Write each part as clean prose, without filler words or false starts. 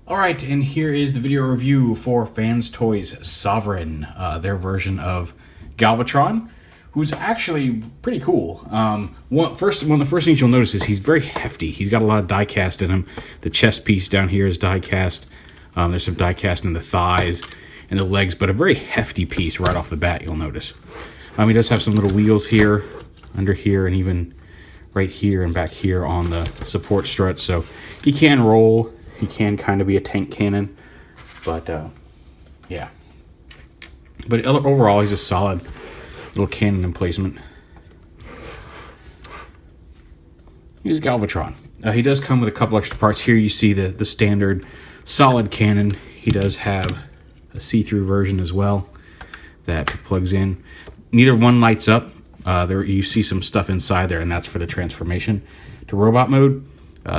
All right, and here is the video review for FansToys Sovereign, their version of Galvatron, who's actually pretty cool. One of the first things you'll notice is he's very hefty. He's got a lot of die cast in him. The chest piece down here is die cast. There's some die cast in the thighs and the legs, but a very hefty piece right off the bat, you'll notice. He does have some little wheels here, under here, and even right here and back here on the support strut, so he can roll. He can kind of be a tank cannon, but yeah. But overall, he's a solid little cannon emplacement. Here's Galvatron. He does come with a couple extra parts. Here you see the standard solid cannon. He does have a see-through version as well that plugs in. Neither one lights up. There you see some stuff inside there, and that's for the transformation to robot mode.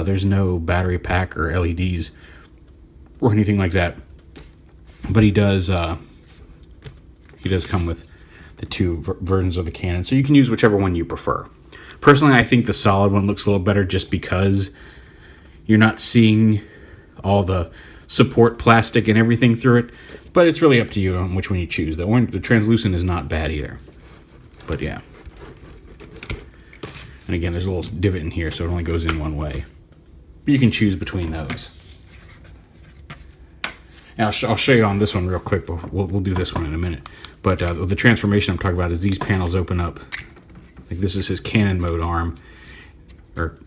There's no battery pack or LEDs or anything like that, but he does come with the two versions of the cannon, so you can use whichever one you prefer. Personally, I think the solid one looks a little better just because you're not seeing all the support plastic and everything through it, but it's really up to you on which one you choose. The translucent is not bad either, but yeah. And again, there's a little divot in here, so it only goes in one way. You can choose between those. And I'll show you on this one real quick, but we'll do this one in a minute. But the transformation I'm talking about is these panels open up. Like this is his cannon mode arm, or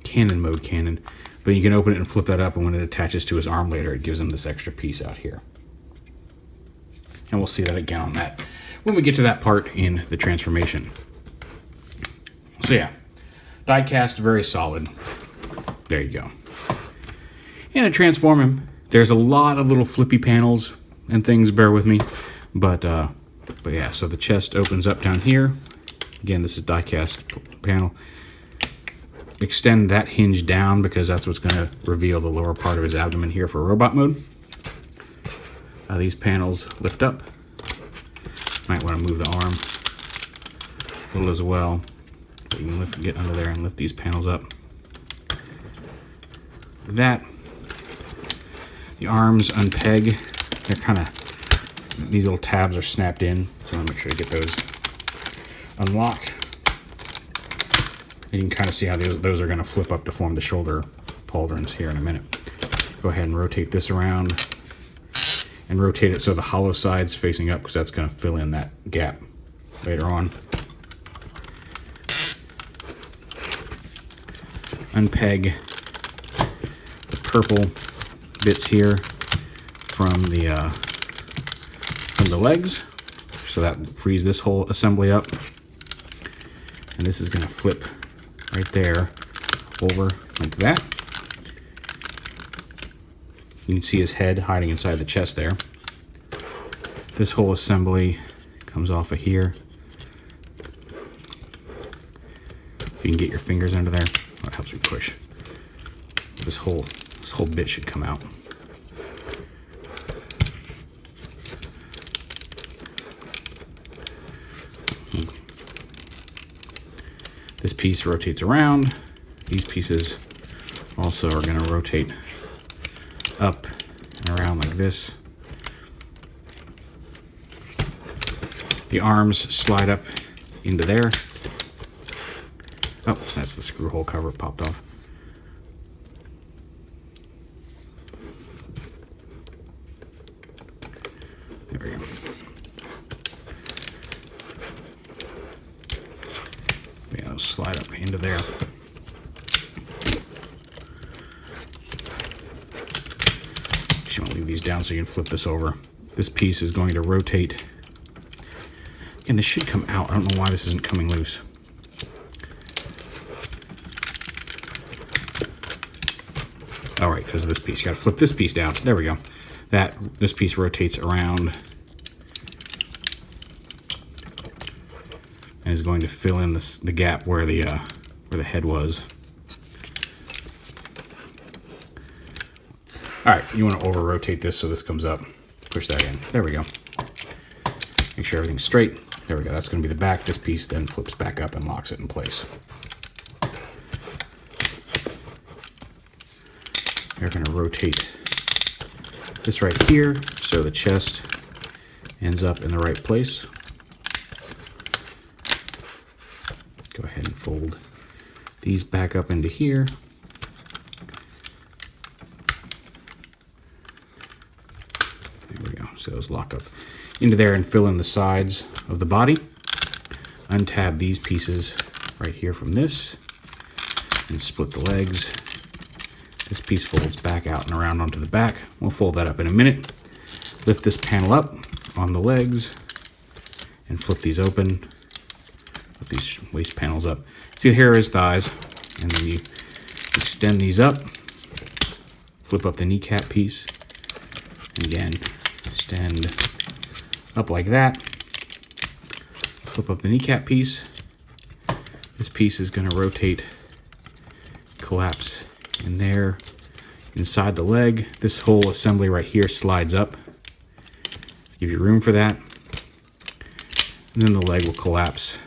cannon mode cannon. But you can open it and flip that up, and when it attaches to his arm later, it gives him this extra piece out here. And we'll see that again on that when we get to that part in the transformation. So yeah, die cast, very solid. There you go. And to transform him, there's a lot of little flippy panels and things, bear with me. But yeah, so the chest opens up down here. Again, this is die cast panel. Extend that hinge down because that's what's going to reveal the lower part of his abdomen here for robot mode. These panels lift up. Might want to move the arm a little as well. But you can get under there and lift these panels up. That, the arms unpeg. They're kind of, these little tabs are snapped in, so I want to make sure to get those unlocked. And you can kind of see how those are going to flip up to form the shoulder pauldrons here in a minute. Go ahead and rotate this around and rotate it so the hollow side's facing up, because that's going to fill in that gap later on. Unpeg the purple bits here from the legs, so that frees this whole assembly up, and this is going to flip right there over like that. You can see his head hiding inside the chest there. This whole assembly comes off of here. You can get your fingers under there. That helps me push. This whole bit should come out. This piece rotates around. These pieces also are going to rotate up and around like this. The arms slide up into there. Oh, that's the screw hole cover popped off. There we go. Yeah, those slide up into there. Just want to leave these down so you can flip this over. This piece is going to rotate. And this should come out. I don't know why this isn't coming loose. All right, because of this piece. You got to flip this piece down. There we go. This piece rotates around and is going to fill in the gap where the head was. All right, you want to over rotate this so this comes up. Push that in. There we go. Make sure everything's straight. There we go. That's going to be the back. This piece then flips back up and locks it in place. They're going to rotate this right here so the chest ends up in the right place. Go ahead and fold these back up into here. There we go. So those lock up into there and fill in the sides of the body. Untab these pieces right here from this and split the legs. This piece folds back out and around onto the back. We'll fold that up in a minute. Lift this panel up on the legs and flip these open. Flip these waist panels up. See, here are his thighs. And then you extend these up. Flip up the kneecap piece. And again, extend up like that. Flip up the kneecap piece. This piece is going to rotate, collapse in there inside the leg. This whole assembly right here slides up. Give you room for that. And then the leg will collapse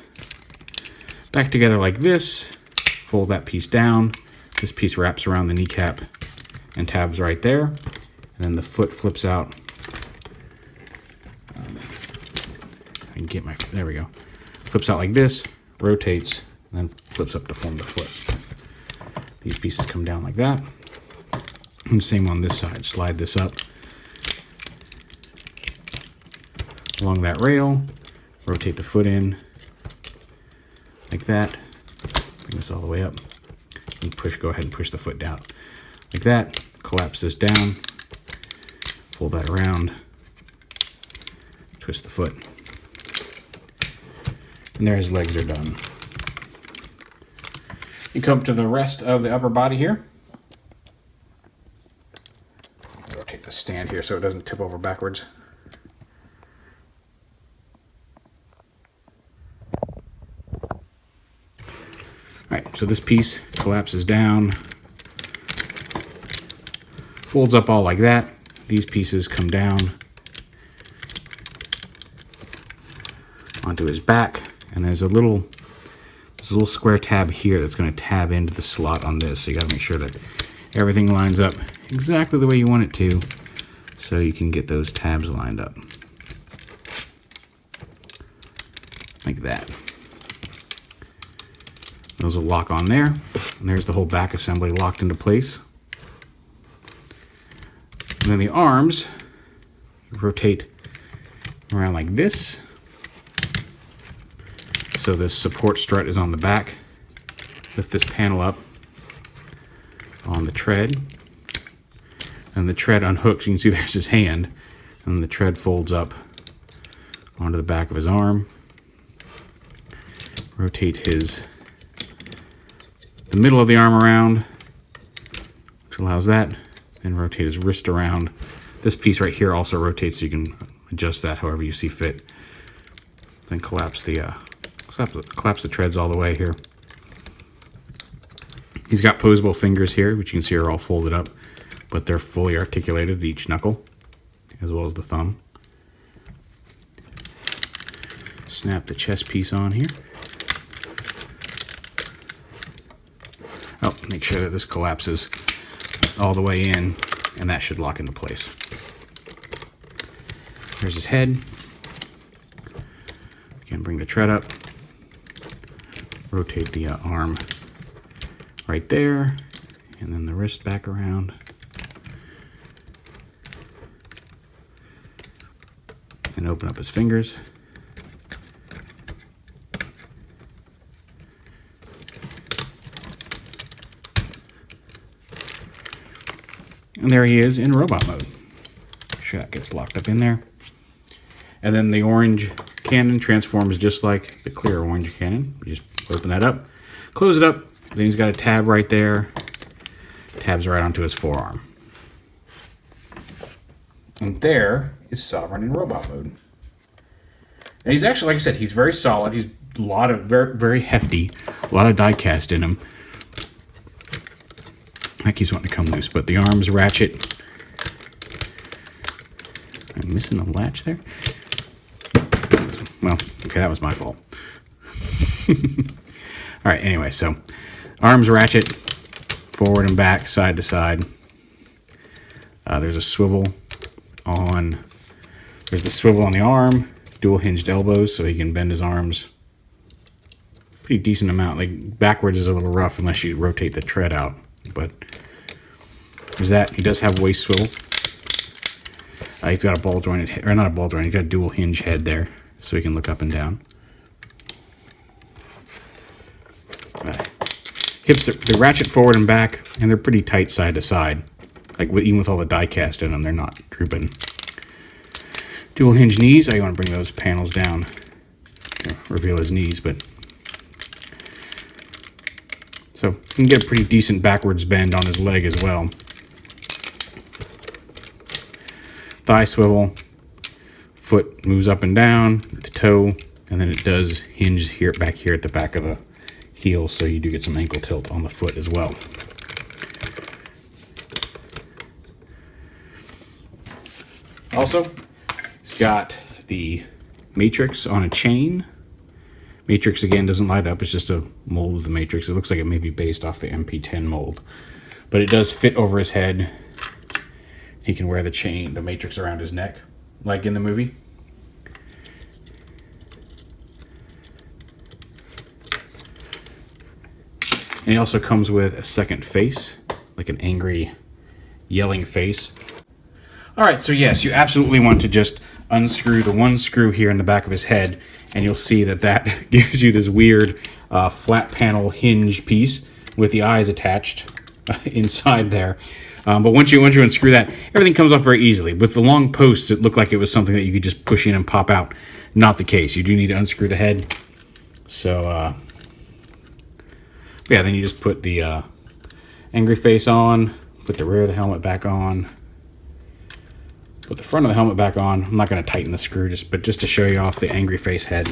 back together like this. Fold that piece down. This piece wraps around the kneecap and tabs right there. And then the foot flips out. I can get my, there we go. Flips out like this, rotates, and then flips up to form the foot. These pieces come down like that. And same on this side. Slide this up along that rail. Rotate the foot in like that. Bring this all the way up. And push, go ahead and push the foot down like that. Collapse this down. Fold that around. Twist the foot. And there his legs are done. You come to the rest of the upper body here. Rotate the stand here so it doesn't tip over backwards. Alright, so this piece collapses down, folds up all like that. These pieces come down onto his back, and there's a little square tab here that's going to tab into the slot on this. So you got to make sure that everything lines up exactly the way you want it to, so you can get those tabs lined up like that. Those will lock on there, and there's the whole back assembly locked into place. And then the arms rotate around like this. So this support strut is on the back. Lift this panel up on the tread. And the tread unhooks. You can see there's his hand. And the tread folds up onto the back of his arm. Rotate the middle of the arm around, which allows that. Then rotate his wrist around. This piece right here also rotates, so you can adjust that however you see fit. Then collapse the treads all the way here. He's got posable fingers here, which you can see are all folded up, but they're fully articulated at each knuckle, as well as the thumb. Snap the chest piece on here. Oh, make sure that this collapses all the way in, and that should lock into place. There's his head. Again, bring the tread up. Rotate the arm right there, and then the wrist back around. And open up his fingers. And there he is in robot mode. Make sure that gets locked up in there. And then the orange cannon transforms just like the clear orange cannon. You just open that up, close it up. Then he's got a tab right there. Tabs right onto his forearm. And there is Sovereign in robot mode. And he's actually, like I said, he's very solid. He's a lot of very, very hefty. A lot of die cast in him. That keeps wanting to come loose, but the arms ratchet. I'm missing a latch there. Well, okay, that was my fault. All right, anyway, so arms ratchet, forward and back, side to side. There's a swivel on, there's the swivel on the arm, dual hinged elbows so he can bend his arms pretty decent amount. Like backwards is a little rough unless you rotate the tread out, but there's that. He does have waist swivel. He's got a ball jointed head, or not a ball joint, he's got a dual hinge head there so he can look up and down. Hips, they ratchet forward and back, and they're pretty tight side to side. Like even with all the die cast in them, they're not drooping. Dual hinge knees. Oh, you want to bring those panels down. Reveal his knees, but so you can get a pretty decent backwards bend on his leg as well. Thigh swivel. Foot moves up and down, the toe, and then it does hinge here, back here at the back of the heel, so you do get some ankle tilt on the foot as well. Also, it's got the Matrix on a chain. Matrix, again, doesn't light up. It's just a mold of the Matrix. It looks like it may be based off the MP10 mold. But it does fit over his head. He can wear the chain, the Matrix around his neck, like in the movie. And he also comes with a second face, like an angry, yelling face. All right, so yes, you absolutely want to just unscrew the one screw here in the back of his head, and you'll see that that gives you this weird flat panel hinge piece with the eyes attached inside there. But once you unscrew that, everything comes off very easily. With the long posts, it looked like it was something that you could just push in and pop out. Not the case. You do need to unscrew the head. So, yeah, then you just put the angry face on, put the rear of the helmet back on, put the front of the helmet back on. I'm not going to tighten the screw, but just to show you off the angry face head.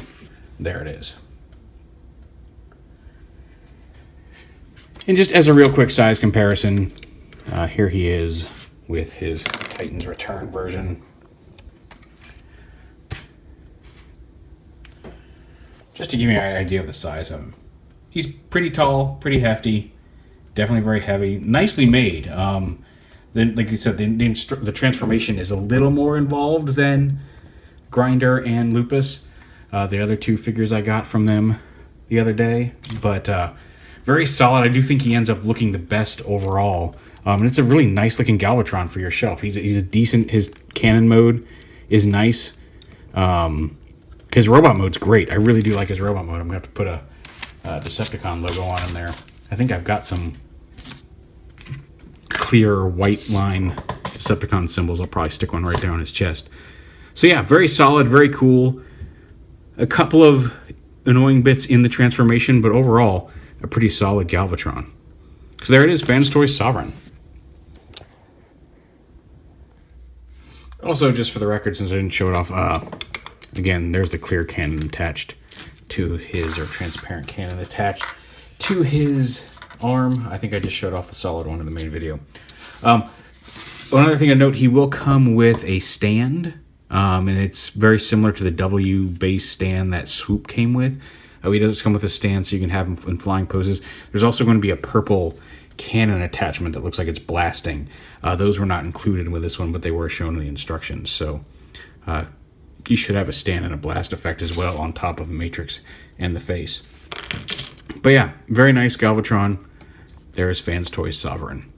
There it is. And just as a real quick size comparison, here he is with his Titans Return version. Just to give you an idea of the size of him. He's pretty tall, pretty hefty, definitely very heavy, nicely made. Then, like you said, the transformation is a little more involved than Grinder and Lupus, the other two figures I got from them the other day. But very solid. I do think he ends up looking the best overall. And it's a really nice looking Galvatron for your shelf. He's a decent. His cannon mode is nice. His robot mode's great. I really do like his robot mode. I'm gonna have to put a Decepticon logo on him there. I think I've got some clear white line Decepticon symbols. I'll probably stick one right there on his chest. So yeah, very solid, very cool. A couple of annoying bits in the transformation, but overall a pretty solid Galvatron. So there it is, FansToys Sovereign. Also, just for the record, since I didn't show it off, again, there's the clear cannon attached to his, or transparent cannon attached to his arm. I think I just showed off the solid one in the main video. Another thing to note, he will come with a stand, and it's very similar to the W base stand that Swoop came with. He does come with a stand so you can have him in flying poses. There's also going to be a purple cannon attachment that looks like it's blasting. Those were not included with this one, but they were shown in the instructions. So you should have a stand and a blast effect as well on top of the Matrix and the face. But yeah, very nice Galvatron. There's FansToys Sovereign.